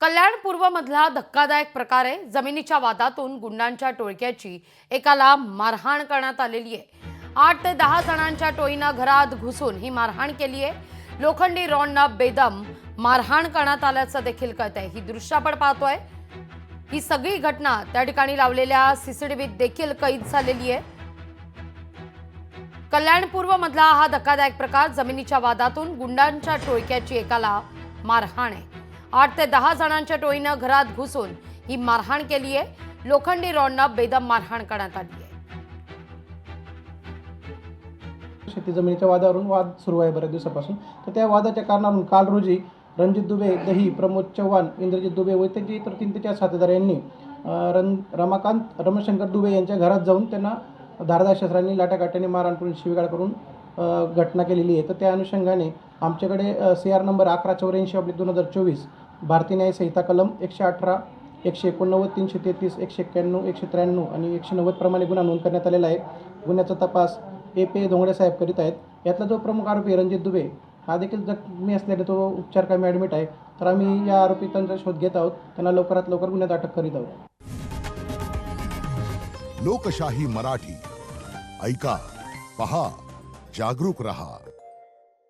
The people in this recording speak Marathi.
कल्याण पूर्व मधला धक्कादायक प्रकार आहे। जमिनीच्या वादातून गुंडांच्या टोळक्याची एकाला मारहाण करण्यात आलेली आहे। 8 ते 10 जणांच्या टोळीनं घरात घुसून ही मारहाण केली आहे। लोखंडी रॉडनं बेदम मारहाण करण्यात आल्याचं देखील कळतंय। ही दृश्य आपण पाहतोय। ही सगळी घटना त्या ठिकाणी लावलेल्या सीसीटीव्हीत देखील कैद झालेली आहे। कल्याण पूर्व मधला हा धक्कादायक प्रकार, जमिनीच्या वादातून गुंडांच्या टोळक्याची एकाला मारहाण आहे। 8 ते 10 जणांच्या टोळीनं घरात घुसून ही मारहाण केली आहे। लोखंडी रॉडनं बेदम मारहाण करण्यात आली आहे। शेती जमिनीच्या वादावरून वाद सुरू आहे बऱ्याच दिवसापासून। तर त्या वादाच्या कारणावरून काल रोजी रणजित दुबे, दही, प्रमोद चव्हाण, इंद्रजित दुबे व त्यांचे इतर 3 ते 4 साथीदार यांनी रमाकांत रमशंकर दुबे यांच्या घरात जाऊन त्यांना धारदार शस्त्रांनी लाटाकाट्याने मारहाण करून शिवीगाळ करून घटना केलेली आहे। तर त्या अनुषंगाने आमच्याकडे CR नंबर 1184/2024 भारतीय न्याय संहिता कलम 118, 189, 333, 191, 193 आणि 190 प्रमाणे गुन्हा नोंद करण्यात आलेला आहे। गुन्ह्याचा तपास AP धोंगडे साहेब करीत आहेत। यातला जो प्रमुख आरोपी रणजित दुबे हा देखील जखमी असल्याने तो उपचार कामी ॲडमिट आहे। तर आम्ही या आरोपींचा शोध घेत आहोत, त्यांना लवकरात लवकर गुन्ह्यात अटक करीत आहोत। लोकशाही मराठी ऐका, पहा, जागरूक रहा।